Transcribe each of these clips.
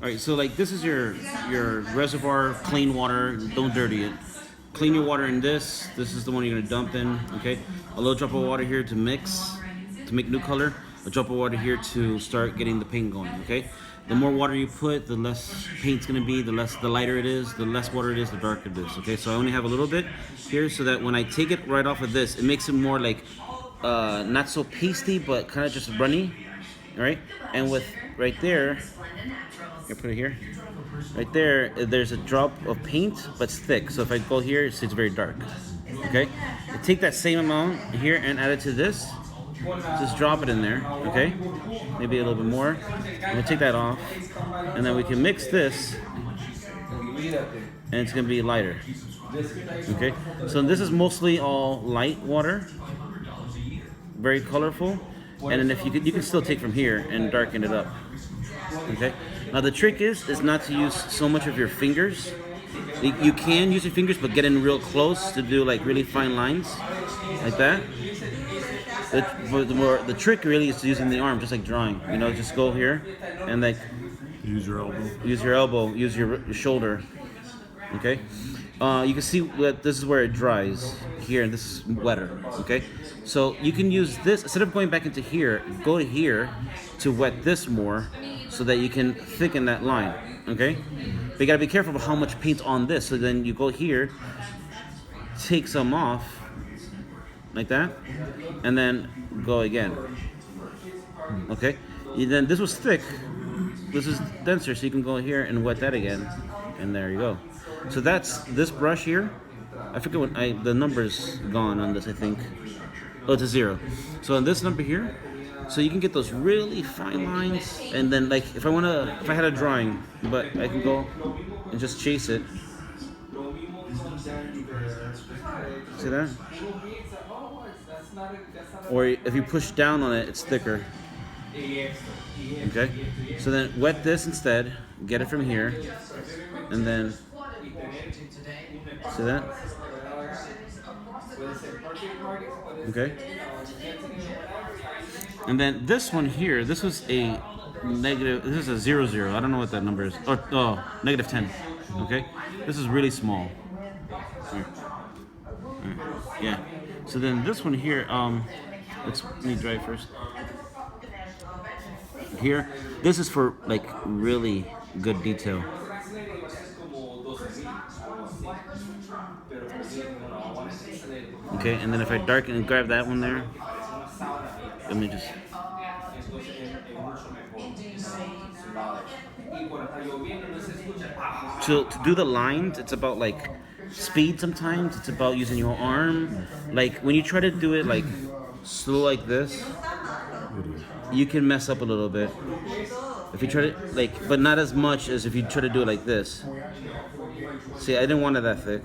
All right, so like this is your reservoir, clean water, don't dirty it. Clean your water in this. This is the one you're gonna dump in. Okay, a little drop of water here to mix, to make new color. A drop of water here to start getting the paint going. Okay, the more water you put, the less paint's gonna be. The lighter it is. The less water it is, the darker it is. Okay, so I only have a little bit here so that when I take it right off of this, it makes it more like not so pasty, but kind of just runny. All right, and with right there. I put it here. Right there, there's a drop of paint, but it's thick. So if I go here, it's very dark. Okay? I take that same amount here and add it to this. Just drop it in there. Okay? Maybe a little bit more. I'm gonna take that off, and then we can mix this, and it's gonna be lighter. Okay? So this is mostly all light water, very colorful, and then if you can still take from here and darken it up. Okay. Now the trick is not to use so much of your fingers. You can use your fingers, but get in real close to do like really fine lines, like that. The trick really is using the arm, just like drawing. You know, just go here and like use your elbow. Use your elbow. Use your shoulder. Okay. You can see that this is where it dries here, and this is wetter. Okay. So you can use this instead of going back into here. Go to here to wet this more, so that you can thicken that line, okay? But you gotta be careful about how much paint's on this. So then you go here, take some off, like that, and then go again, okay? And then this was thick, this is denser, so you can go here and wet that again, and there you go. So that's this brush here. I forget what the number's gone on this, I think. Oh, it's a 0. So on this number here, so you can get those really fine lines, and then like if I had a drawing, but I can go and just chase it. See that? Or if you push down on it, it's thicker. Okay? So then wet this instead, get it from here, and then, see that? Okay? And then this one here, this was a negative, this is a 0, 0. I don't know what that number is. Oh, negative 10. Okay? This is really small. Here. Yeah. So then this one here, let me dry first. Here, this is for like really good detail. Okay, and then if I darken and grab that one there, let me just. To do the lines, it's about like speed sometimes. It's about using your arm. Like when you try to do it like slow like this, you can mess up a little bit. If you try to like, but not as much as if you try to do it like this. See, I didn't want it that thick.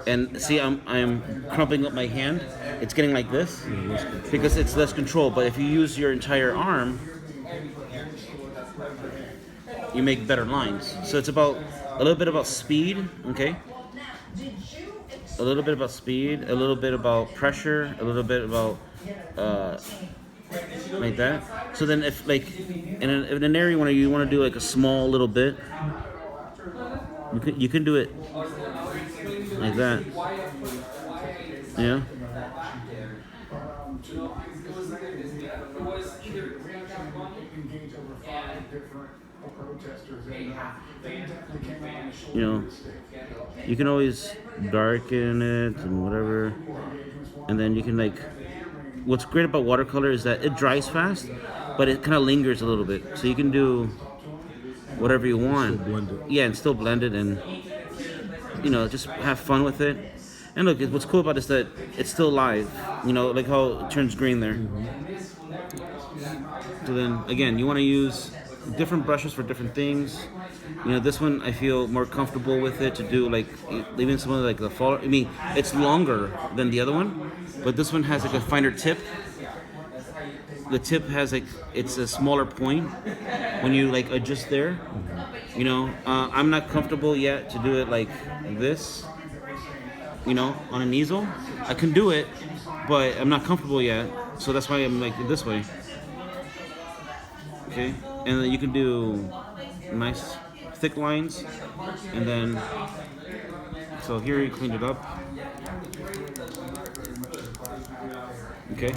And see, I'm crumpling up my hand. It's getting like this because it's less control. But if you use your entire arm, you make better lines. So it's about a little bit about speed, okay? A little bit about speed, a little bit about pressure, a little bit about like that. So then, if like in an area where you want to do like a small little bit, you can do it like that. Yeah. You know, you can always darken it and whatever, and then you can like. What's great about watercolor is that it dries fast, but it kind of lingers a little bit. So you can do whatever you want. Yeah, and still blend it, and you know, just have fun with it. And look, what's cool about it is that it's still live. You know, like how it turns green there. So then, again, you want to use different brushes for different things. You know, this one I feel more comfortable with it to do like even some of like the fall. I mean, it's longer than the other one, but this one has like a finer tip. The tip has like it's a smaller point when you like adjust there. You know, I'm not comfortable yet to do it like this. You know, on an easel, I can do it, but I'm not comfortable yet. So that's why I'm like this way. Okay. and then you can do nice thick lines, and then so here you cleaned it up, okay,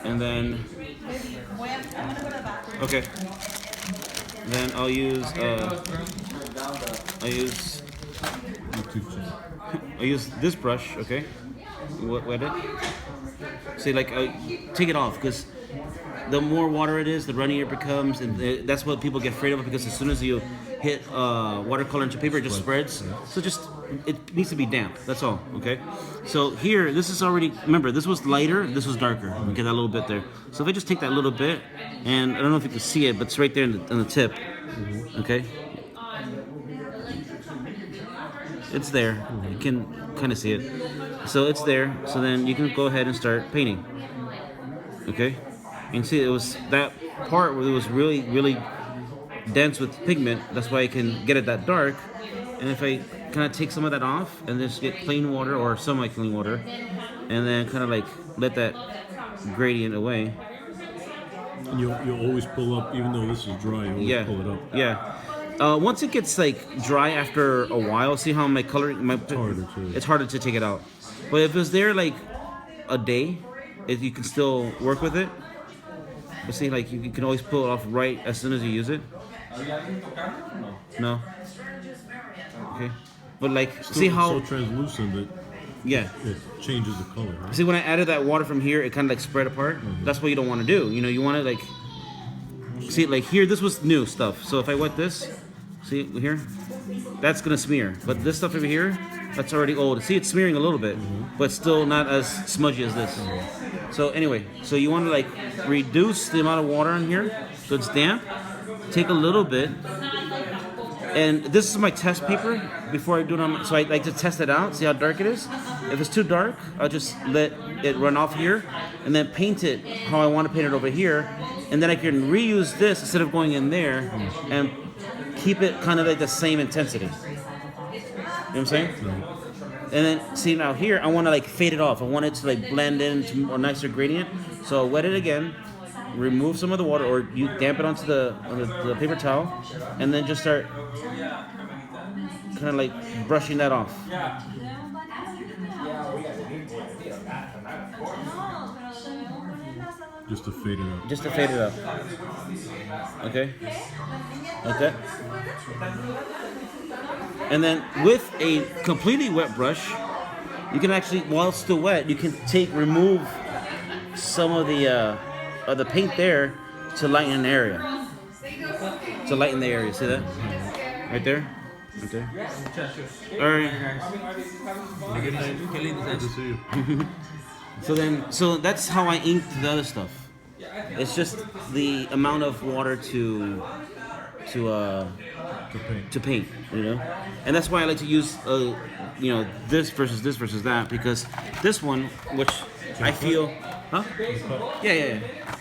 and then okay, then I'll use I use this brush, okay, wet it. See, like, take it off, because the more water it is, the runnier it becomes, and that's what people get afraid of, because as soon as you hit watercolor into paper, it just spreads. So it needs to be damp, that's all, okay? So here, this is already, remember, this was lighter, this was darker, okay, that little bit there. So if I just take that little bit, and I don't know if you can see it, but it's right there on the tip, okay? It's there, you can kind of see it. So it's there, so then you can go ahead and start painting, okay? And see, it was that part where it was really, really dense with pigment, that's why I can get it that dark. And if I kind of take some of that off and just get plain water or semi-clean water, and then kind of like let that gradient away. And you'll always pull up, even though this is dry, you always pull it up. Yeah. Once it gets like dry after a while, see how my color, it's harder to take it out. But if it's there like a day, you can still work with it. But see, like you can always pull it off right as soon as you use it. No. Okay. But like, see how so translucent that it changes the color. Right? See, when I added that water from here, it kind of like spread apart. That's what you don't want to do. You know, you want to like see, like here, this was new stuff. So if I wet this, see here, that's gonna smear. But this stuff over here, that's already old. See, it's smearing a little bit, but still not as smudgy as this. So anyway, so you want to like reduce the amount of water in here so it's damp. Take a little bit, and this is my test paper before I do it on. So I like to test it out, see how dark it is. If it's too dark, I'll just let it run off here, and then paint it how I want to paint it over here, and then I can reuse this instead of going in there and keep it kind of like the same intensity. You know what I'm saying? And then see now here, I want to like fade it off. I want it to like blend into a nicer gradient. So I'll wet it again, remove some of the water, or you damp it onto the paper towel, and then just start kind of like brushing that off. Just to fade it up. Just to fade it up. Okay? Like that. And then with a completely wet brush, you can actually, while it's still wet, you can remove some of the paint there to lighten an area. To lighten the area, see that? Right there? Right there. Alright. So that's how I inked the other stuff. It's just the amount of water to paint, you know, and that's why I like to use this versus that, because this one, which I feel, huh? Yeah.